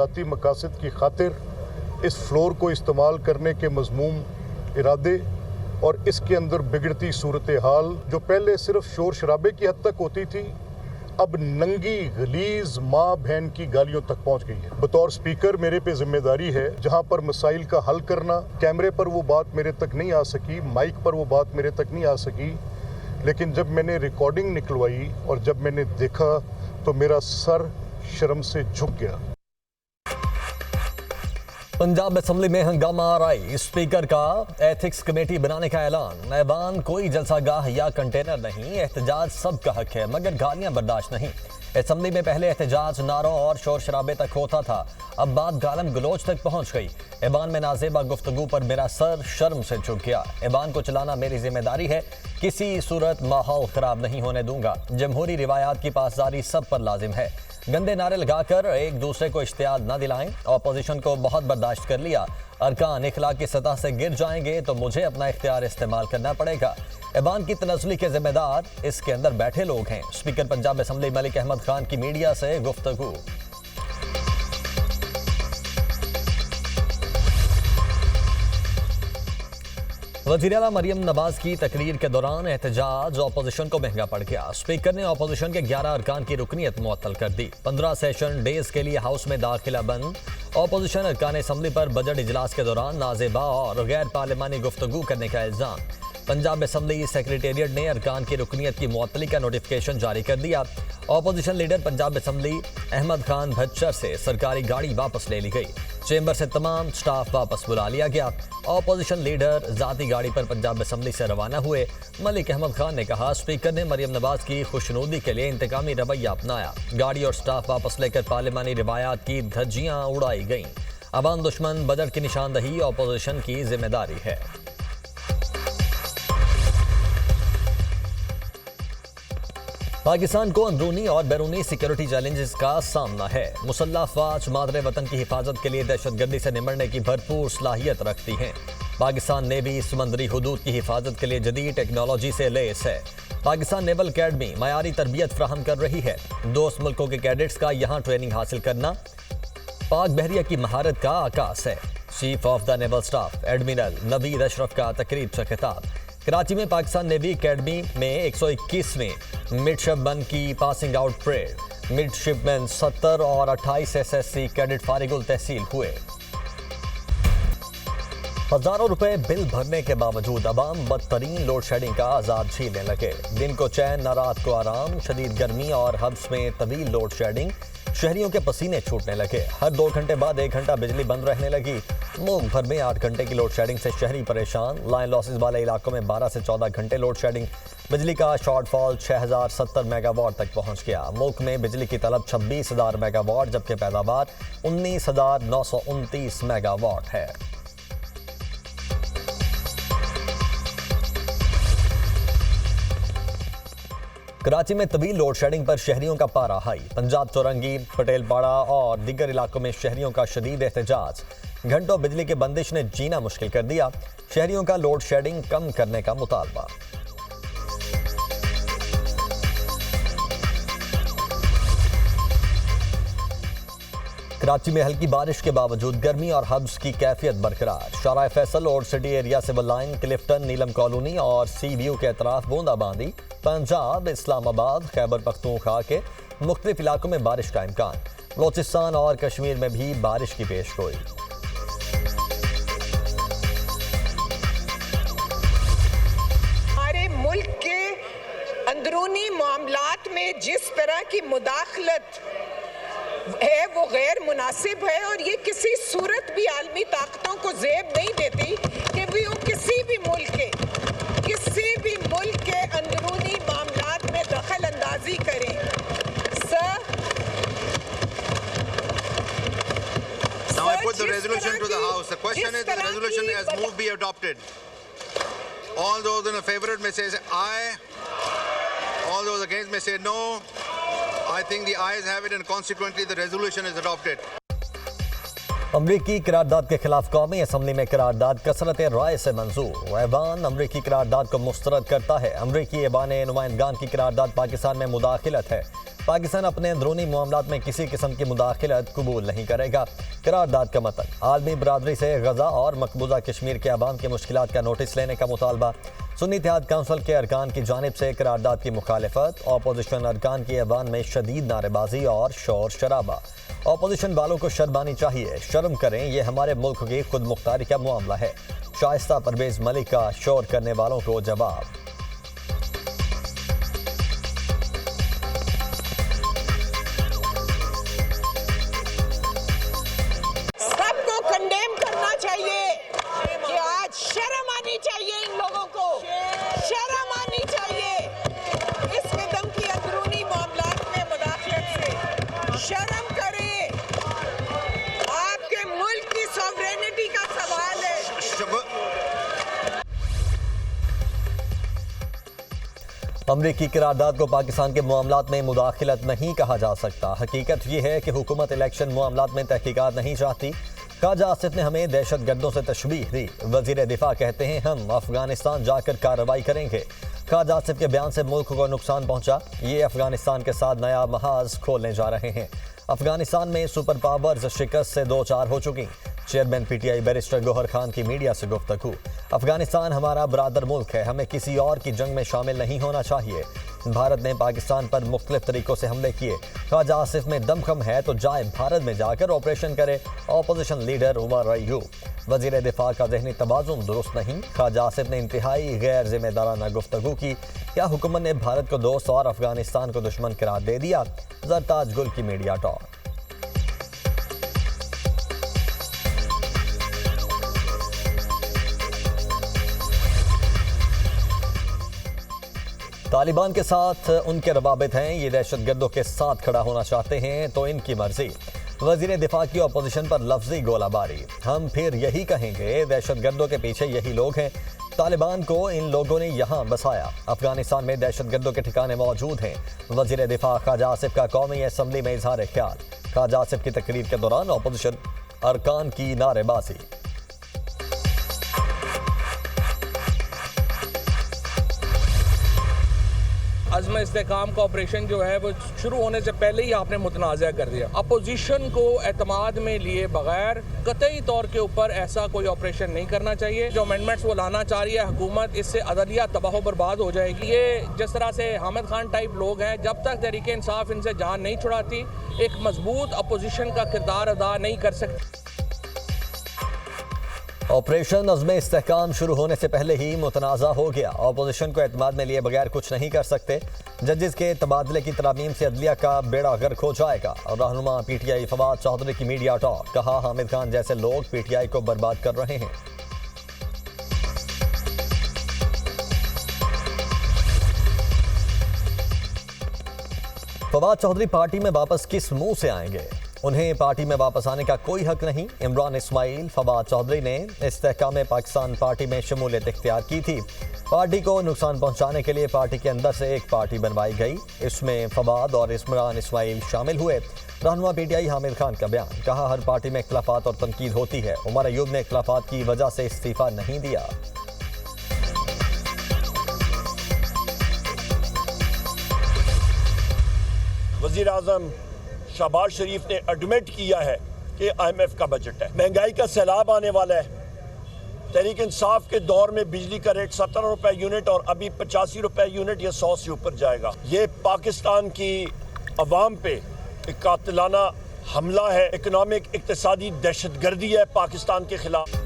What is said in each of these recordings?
ज़ाती मकासद की खातिर इस फ्लोर को इस्तेमाल करने के मज़मूम इरादे और इसके अंदर बिगड़ती सूरत हाल जो पहले सिर्फ शोर शराबे की हद तक होती थी, अब नंगी गलीज माँ बहन की गालियों तक पहुंच गई है। बतौर स्पीकर मेरे पे जिम्मेदारी है, जहां पर मसाइल का हल करना, कैमरे पर वो बात मेरे तक नहीं आ सकी, माइक पर वो बात मेरे तक नहीं आ सकी, लेकिन जब मैंने रिकॉर्डिंग निकलवाई और जब मैंने देखा तो मेरा सर शर्म से झुक गया। पंजाब असेंबली में हंगामा आ रही, स्पीकर का एथिक्स कमेटी बनाने का ऐलान। ऐवान कोई जलसागाह या कंटेनर नहीं, एहतजाज सबका हक है मगर गालियां बर्दाश्त नहीं। असेंबली में पहले एहतजाज नारों और शोर शराबे तक होता था, अब बात गालम गलोच तक पहुंच गई। ऐवान में नाजेबा गुफ्तगू पर मेरा सर शर्म से झुक गया। ऐवान को चलाना मेरी जिम्मेदारी है, किसी सूरत माहौल खराब नहीं होने दूंगा। जमहूरी रिवायात की पासदारी सब पर लाजिम है। गंदे नारे लगाकर एक दूसरे को इश्तियाल न दिलाएं। ऑपोजिशन को बहुत बर्दाश्त कर लिया, अरकान इखलाक की सतह से गिर जाएंगे तो मुझे अपना इख्तियार इस्तेमाल करना पड़ेगा। ऐवान की तनज़्ज़ुली के जिम्मेदार इसके अंदर बैठे लोग हैं। स्पीकर पंजाब असेंबली मलिक अहमद खान की मीडिया से गुफ्तगू। वज़ीर-ए-आला मरियम नवाज की तकरीर के दौरान एहतजाज ऑपोजिशन को महंगा पड़ गया। स्पीकर ने ऑपोजिशन के 11 अरकान की रुकनीत मुअत्तल कर दी। 15 सेशन डेज के लिए हाउस में दाखिला बंद। ऑपोजिशन अरकान असेंबली पर बजट इजलास के दौरान नाजेबा और गैर पार्लिमानी गुफ्तगू करने का इल्जाम। पंजाब असेंबली सेक्रेटेरिएट ने अरकान की रुकनीत की मुअत्तली का नोटिफिकेशन जारी कर दिया। Opposition leader Punjab assembly Ahmad Khan Bhachar से सरकारी गाड़ी वापस ले ली गई। चेंबर से तमाम स्टाफ वापस बुला लिया गया। ऑपोजिशन लीडर जाती गाड़ी पर पंजाब असेंबली से रवाना हुए। मलिक अहमद खान ने कहा, स्पीकर ने मरियम नवाज की खुशनुदी के लिए इंतकामी रवैया अपनाया। गाड़ी और स्टाफ वापस लेकर पार्लिमानी रिवायात की धज्जियां उड़ाई गईं। अवाम दुश्मन बजट की निशानदही ऑपोजिशन की जिम्मेदारी है। पाकिस्तान को अंदरूनी और बैरूनी सिक्योरिटी चैलेंजेस का सामना है। मुसल्लह अफवाज मादरे वतन की हिफाजत के लिए दहशतगर्दी से निमटने की भरपूर सलाहियत रखती हैं। पाकिस्तान नेवी समंदरी हुदूद की हिफाजत के लिए जदीद टेक्नोलॉजी से लैस है। पाकिस्तान नेवल अकेडमी मयारी तरबियत फ्राहम कर रही है। दोस्त मुल्कों के कैडेट्स का यहाँ ट्रेनिंग हासिल करना पाक बहरिया की महारत का आकाश है। Chief of the naval staff admiral Naveed Ashraf का तकरीब से खिताब। कराची में पाकिस्तान नेवी अकेडमी में 121वें मिडशिपमैन की पासिंग आउट परेड। मिडशिपमैन 70 और 28 SSC कैडेट फारिगुल तहसील हुए। हजारों रुपए बिल भरने के बावजूद अवाम बदतरीन लोड शेडिंग का आजाद झीलने लगे। दिन को चैन न रात को आराम, शदीद गर्मी और हब्स में तवील लोड शेडिंग। शहरियों के पसीने छूटने लगे। हर 2 घंटे बाद 1 घंटा बिजली बंद रहने लगी। मुल्क भर में 8 घंटे की लोड शेडिंग से शहरी परेशान। लाइन लॉसेस वाले इलाकों में 12 से 14 घंटे लोड शेडिंग। बिजली का शॉर्टफॉल 6070 मेगावाट तक पहुंच गया। मुल्क में बिजली की तलब 26,000 मेगावाट जबकि पैदावार 19,929 मेगावाट है। कराची में तवील लोड शेडिंग पर शहरियों का पारा हाई। पंजाब चौरंगी, पटेलपाड़ा और दीगर इलाकों में शहरियों का शदीद एहतजाज। घंटों बिजली की बंदिश ने जीना मुश्किल कर दिया। शहरियों का लोड शेडिंग कम करने का मुतालबा। कराची में हल्की बारिश के बावजूद गर्मी और हब्स की कैफियत बरकरार। शारा फैसल और city area civil line, Clifton, Neelam colony और सी व्यू के अतराफ बूंदाबांदी। पंजाब, इस्लामाबाद, खैबर पख्तूनख्वा के मुख्तलिफ इलाकों में बारिश का इम्कान। बलोचिस्तान और कश्मीर में भी बारिश की पेशगोई। हमारे मुल्क के अंदरूनी मामलात में जिस तरह की मुदाखलत है वो गैर मुनासिब है और ये किसी सूरत भी आलमी ताकतों को ज़ेब नहीं देती कि भी वो किसी भी मुल्क के अंदरूनी मामलात में दखल अंदाजी करें। Now I put the resolution to the House. The question is, the resolution as moved be adopted. All those in favor may say aye. All those against may say no. I think the ayes have it and consequently the resolution is adopted. अमरीकी करारदाद के खिलाफ कौमी assembly में करारदाद कसरत राय से मंजूर। ऐवान अमरीकी करारदाद को मुस्तरद करता है। अमरीकी ऐवान नुमाइंदगान की करारदाद पाकिस्तान में मुदाखिलत है। पाकिस्तान अपने अंदरूनी मामलात में किसी किस्म की मुदाखलत कबूल नहीं करेगा। करारदाद का मतन, आलमी बरादरी से गजा और मकबूजा कश्मीर के अवाम की मुश्किलात का नोटिस लेने का मुतालबा। सुन्नी इत्तेहाद काउंसिल के अरकान की जानिब से करारदाद की मुखालिफत। अपोजिशन अरकान की ऐवान में शदीद नारेबाजी और शोर शराबा। अपोजिशन वालों को शर्मानी चाहिए, शर्म करें, ये हमारे मुल्क की खुद मुख्तारी का मामला है। शाइस्ता परवेज मलिक का शोर करने वालों को जवाब। सबको कंडेम करना चाहिए कि आज शर्म आनी चाहिए, इन लोगों को शर्म आनी चाहिए। इस किस्म की अंदरूनी मामलात में मुदाखलत से शर्म करें। आपके मुल्क की सॉवरेनिटी का सवाल है। अमरीकी करारदाद को पाकिस्तान के मामलात में मुदाखलत नहीं कहा जा सकता। हकीकत यह है कि हुकूमत इलेक्शन मामलात में तहकीकात नहीं चाहती। ख्वाजा आसिफ ने हमें दहशत गर्दों से तशबीह दी। वजीर दिफा कहते हैं हम अफगानिस्तान जाकर कार्रवाई करेंगे। ख्वाजा आसिफ के बयान से मुल्क को नुकसान पहुंचा। ये अफगानिस्तान के साथ नया महाज खोलने जा रहे हैं। अफगानिस्तान में सुपर पावर्स शिकस्त से दो चार हो चुकी। Chairman PTI barrister Gohar Khan की मीडिया से गुफ्तगू। अफगानिस्तान हमारा बरादर मुल्क है, हमें किसी और की जंग में शामिल नहीं होना चाहिए। भारत ने पाकिस्तान पर मुख्तलिफ तरीकों से हमले किए। ख्वाजा आसिफ में दमखम है तो जाए भारत में जाकर ऑपरेशन करे। अपोजिशन लीडर उमर अय्यूब। वजीर दिफा का ज़हनी तवाज़ुन दुरुस्त नहीं। ख्वाजा आसिफ ने इंतहाई गैर जिम्मेदाराना गुफ्तगू की। क्या हुकूमत ने भारत को दोस्त और अफगानिस्तान को दुश्मन करार दे दिया? जरताज गुल की मीडिया टॉक। तालिबान के साथ उनके रवाबित हैं, ये दहशतगर्दों के साथ खड़ा होना चाहते हैं तो इनकी मर्जी। वजीर दिफा की अपोजिशन पर लफ्जी गोलाबारी। हम फिर यही कहेंगे, दहशतगर्दों के पीछे यही लोग हैं। तालिबान को इन लोगों ने यहाँ बसाया। अफगानिस्तान में दहशतगर्दों के ठिकाने मौजूद हैं। वजीर दिफा ख्वाजा आसिफ का कौमी असम्बली में इजहार ख्याल। ख्वाजा आसिफ की तकरीर के दौरान अपोजिशन अरकान की नारेबाजी। अज़्म इस्तेहकाम का ऑपरेशन जो है वो शुरू होने से पहले ही आपने मुतनाज़ा कर दिया। अपोजिशन को एतमाद में लिए बगैर कतई तौर के ऊपर ऐसा कोई ऑपरेशन नहीं करना चाहिए। जो अमेंडमेंट्स वो लाना चाह रही है हुकूमत, इससे अदलिया तबाह बर्बाद हो जाएगी। ये जिस तरह से हामिद खान टाइप लोग हैं, जब तक तहरीक इंसाफ इनसे जान नहीं छुड़ाती एक मजबूत अपोजिशन का किरदार अदा नहीं कर सकती। ऑपरेशन अज़्म इस्तेहकाम शुरू होने से पहले ही मुतनाज़ा हो गया। अपोजिशन को एतमाद में लिए बगैर कुछ नहीं कर सकते। जजेस के तबादले की तरमीम से अदलिया का बेड़ा गर्क हो जाएगा। रहनुमा पीटीआई फवाद चौधरी की मीडिया टॉक। कहा हामिद खान जैसे लोग पीटीआई को बर्बाद कर रहे हैं। फवाद चौधरी पार्टी में वापस किस मुंह से आएंगे? उन्हें पार्टी में वापस आने का कोई हक नहीं। इमरान इस्माइल। फवाद चौधरी ने इस्तेहकाम पाकिस्तान पार्टी में शमूलियत इख्तियार की थी। पार्टी को नुकसान पहुंचाने के लिए पार्टी के अंदर से एक पार्टी बनवाई गई। इसमें फवाद और इमरान इस्माइल शामिल हुए। रहनुमा पीटीआई हामिद खान का बयान। कहा हर पार्टी में इख्तिलाफात और तनकीद होती है। उमर अय्यूब ने इख्तिलाफात की वजह से इस्तीफा नहीं दिया। वज़ीर आज़म शहबाज शरीफ ने एडमिट किया है कि IMF का बजट है। महंगाई का सैलाब आने वाला है। तहरीक इंसाफ के दौर में बिजली का रेट 17 रुपए यूनिट और अभी 85 रुपए यूनिट या 100 से ऊपर जाएगा। ये पाकिस्तान की अवाम पे एक कातिलाना हमला है। इकनॉमिक इक्तिसादी दहशतगर्दी है पाकिस्तान के खिलाफ।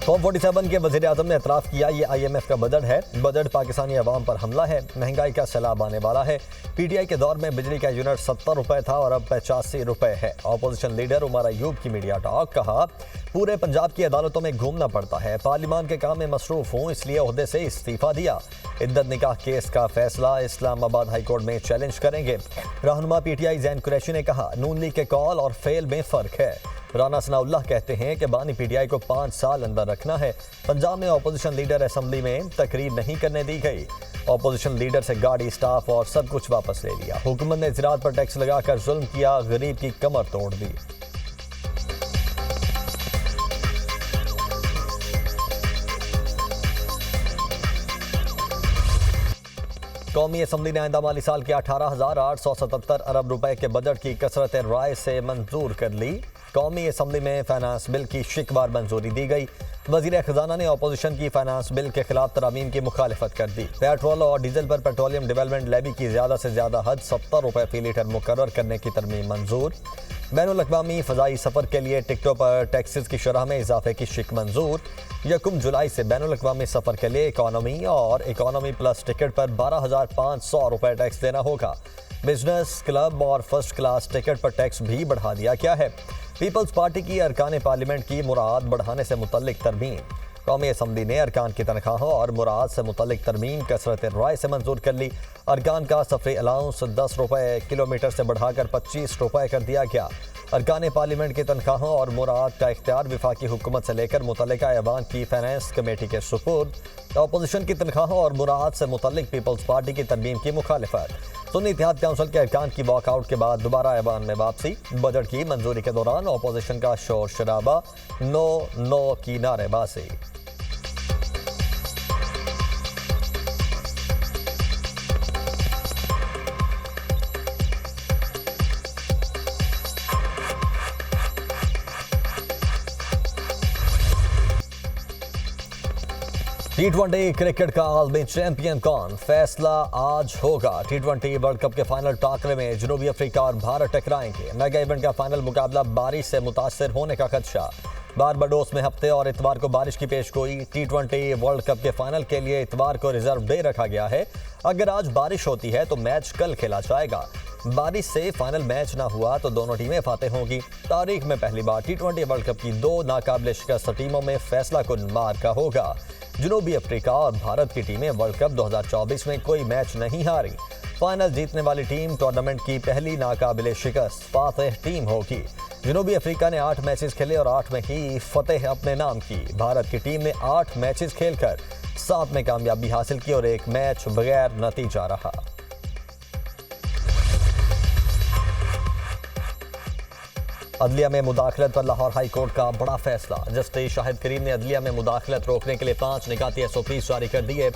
फॉर्म 47 के वज़ीर आज़म ने एतराफ़ किया ये IMF का बजट है। बजट पाकिस्तानी अवाम पर हमला है। महंगाई का सैलाब आने वाला है। PTI के दौर में बिजली का यूनिट 70 रुपए था और अब 85 रुपए है। अपोजिशन लीडर उमर अय्यूब की मीडिया टॉक। कहा पूरे पंजाब की अदालतों में घूमना पड़ता है। पार्लियामान के काम में मसरूफ हूँ, इसलिए ओहदे से इस्तीफा दिया। इद्दत निकाह केस का फैसला इस्लामाबाद हाई कोर्ट में चैलेंज करेंगे। रहनुमा PTI ज़ैन कुरैशी ने कहा नून लीग के कॉल और फेल में फ़र्क है। राना सनाउल्लाह कहते हैं कि बानी PTI को 5 साल अंदर रखना है। पंजाब में अपोजिशन लीडर असम्बली में तकरीर नहीं करने दी गई। अपोजिशन लीडर से गाड़ी, स्टाफ और सब कुछ वापस ले लिया। हुकूमत ने ज़राअत पर टैक्स लगाकर जुल्म किया, गरीब की कमर तोड़ दी। कौमी असम्बली ने आइंदा माली साल के 18,877 अरब रुपए के बजट की कसरत राय से मंजूर कर ली। कौमी असम्बली में फाइनेंस बिल की शिकवार मंजूरी दी गई। वजीर खजाना ने अपोजिशन की फाइनेंस बिल के खिलाफ तरामीम की मुखालिफत कर दी। पेट्रोल और डीजल पर पेट्रोलियम डेवलपमेंट लेवी की ज्यादा से ज्यादा हद 70 रुपए फी लीटर मुकर्रर करने की तरमीम मंजूर। बैनुल-अक़वामी फ़ज़ाई सफ़र के लिए टिकटों पर टैक्सेस की शरह में इजाफे की शिक मंजूर। 1 जुलाई से बैनुल-अक़वामी सफ़र के लिए इकॉनमी और इकॉनमी प्लस टिकट पर 12,500 रुपए टैक्स देना होगा। बिजनेस, क्लब और फर्स्ट क्लास टिकट पर टैक्स भी बढ़ा दिया गया है। पीपल्स पार्टी की अरकान पार्लियामेंट की मुराद बढ़ाने से मुतल्लिक तरमीम। कौमी असम्बली ने अरकान की तनख्वाहों और मुराद से मुतल्लिक तरमीम कसरत राय से मंजूर कर ली। अरकान का सफरी अलाउंस 10 रुपए किलोमीटर से बढ़ाकर 25 रुपए कर दिया गया। अरकान पार्लियामेंट की तनख्वाहों और मुराद का इख्तियार वफाकी हुकूमत से लेकर मुतल्लिका ऐवान की फाइनेंस कमेटी के सुपुर्द। अपोजिशन की तनख्वाहों और मुराद से मुतल्लिक पीपल्स पार्टी की तरमीम की मुखालिफत। सुन्नी इत्तेहाद काउंसिल के अरकान की वॉकआउट के बाद दोबारा ऐवान में वापसी। बजट की मंजूरी के दौरान अपोजिशन का शोर शराबा, नो की नारेबाजी। T20 क्रिकेट का आलमी चैंपियन कौन, फैसला आज होगा। T20 वर्ल्ड कप के फाइनल टाकरे में जनूबी अफ्रीका और भारत टकराएंगे। मेगा इवेंट का फाइनल मुकाबला बारिश से मुतासर होने का खदशा। बारबाडोस में हफ्ते और इतवार को बारिश की पेशगोई। T20 वर्ल्ड कप के फाइनल के लिए इतवार को रिजर्व डे रखा गया है। अगर आज बारिश होती है तो मैच कल खेला जाएगा। बारिश से फाइनल मैच ना हुआ तो दोनों टीमें फाते होंगी। तारीख में पहली बार T20 वर्ल्ड कप की 2 नाकाबिले शिकस्त टीमों में फैसला कुन मार्का होगा। जनूबी अफ्रीका और भारत की टीमें वर्ल्ड कप 2024 में कोई मैच नहीं हारी। फाइनल जीतने वाली टीम टूर्नामेंट की पहली नाकाबिले शिकस्त फातेह टीम होगी। जनूबी अफ्रीका ने 8 मैचेस खेले और 8 में ही फतेह अपने नाम की। भारत की टीम ने 8 मैचेस खेलकर 7 में कामयाबी हासिल की और 1 मैच बगैर नतीजा रहा। अदलिया में मुदाखलत पर लाहौर हाई कोर्ट का बड़ा फैसला। जस्टिस शाहिद करीम ने अदलिया में मुदाखलत रोकने के लिए 5 निकाती SOPs जारी कर दिए।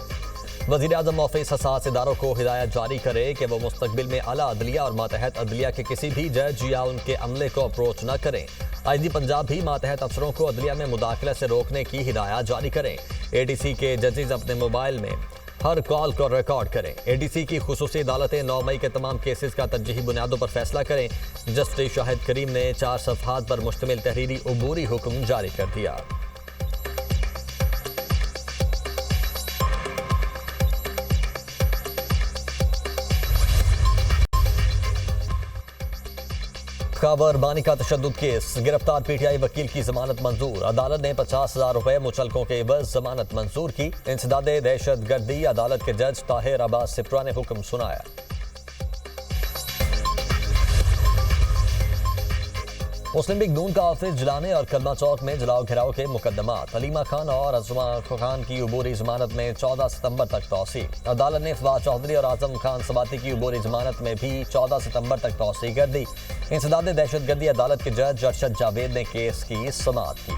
वज़ीर-ए-आज़म ऑफिस हसास इदारों को हिदायत जारी करे कि वो मुस्तकबिल में आला अदलिया और मातहत अदलिया के किसी भी जज या उनके अमले को अप्रोच न करें। IG पंजाब भी मातहत अफसरों को अदलिया में मुदाखलत से रोकने की हिदायत जारी करें। ADC के जजेस अपने मोबाइल में हर कॉल को रिकॉर्ड करें। ADC की खुसूसी अदालतें 9 मई के तमाम केसेस का तरजीही बुनियादों पर फैसला करें। जस्टिस शाहिद करीम ने 4 सफ़हात पर मुश्तमिल तहरीरी उबूरी हुक्म जारी कर दिया। खबर बानी का तशद्दुद केस, गिरफ्तार PTI वकील की जमानत मंजूर। अदालत ने 50,000 रुपए मुचलकों के एवज जमानत मंजूर की। इंसदादे दहशत गर्दी, अदालत के जज ताहिर अब्बास सिप्रा ने हुक्म सुनाया। मुस्लिम लीग नून का ऑफिस जलाने और कलमा चौक में जलाओ घिराव के मुकदमात। अलीमा खान और अज़मा खान की उबूरी जमानत में 14 सितंबर तक तौसी। अदालत ने फवाद चौधरी और आजम खान सबाती की उबूरी जमानत में भी 14 सितंबर तक तौसी कर दी। इंसदाद दहशतगर्दी अदालत के जज अरशद जावेद ने केस की समाअत की।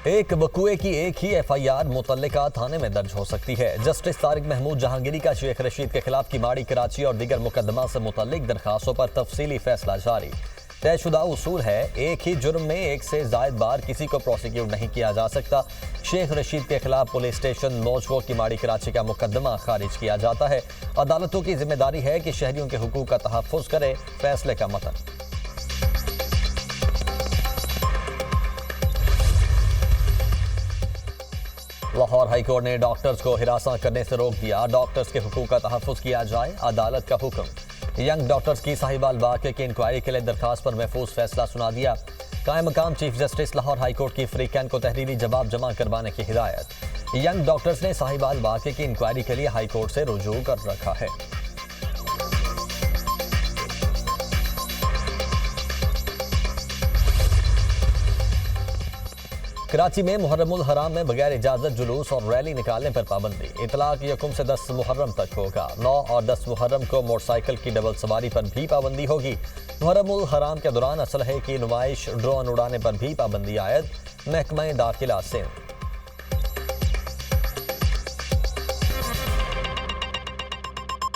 एक वकुए की एक ही FIR मुतल्लिका थाने में दर्ज हो सकती है। जस्टिस तारिक महमूद जहांगीरी का शेख रशीद के खिलाफ किमाड़ी, कराची और दीगर मुकदमा से मुतल्लिक दरखास्तों पर तफसीली फैसला जारी। तयशुदा उसूल है, एक ही जुर्म में एक से जायद बार किसी को प्रोसिक्यूट नहीं किया जा सकता। शेख रशीद के खिलाफ पुलिस स्टेशन मौजगो किमाड़ी कराची का मुकदमा खारिज किया जाता है। अदालतों की जिम्मेदारी है कि शहरियों के हुकूक का तहफ़्फ़ुज़ करे। फैसले का मतन। लाहौर हाईकोर्ट ने डॉक्टर्स को हिरासत करने से रोक दिया। डॉक्टर्स के हुकूक का तहफ़्फ़ुज़ किया जाए, अदालत का हुक्म। यंग डॉक्टर्स की साहिवाल वाक़े की इंक्वायरी के लिए दरखास्त पर महफूज फैसला सुना दिया। कायम मकाम चीफ जस्टिस लाहौर हाईकोर्ट की फ्रीकैन को तहरीरी जवाब जमा करवाने की हिदायत। यंग डॉक्टर्स ने साहिवाल वाक़े की इंक्वायरी के लिए हाईकोर्ट से रुजू कर रखा है। कराची में मुहर्रमुल हराम में बगैर इजाजत जुलूस और रैली निकालने पर पाबंदी। इतलाक यकुम से 10 मुहर्रम तक होगा। 9 और 10 मुहर्रम को मोटरसाइकिल की डबल सवारी पर भी पाबंदी होगी। मुहर्रमुल हराम के दौरान असलहे की नुमाइश, ड्रोन उड़ाने पर भी पाबंदी आयद। महकमा दाखिला सिंध।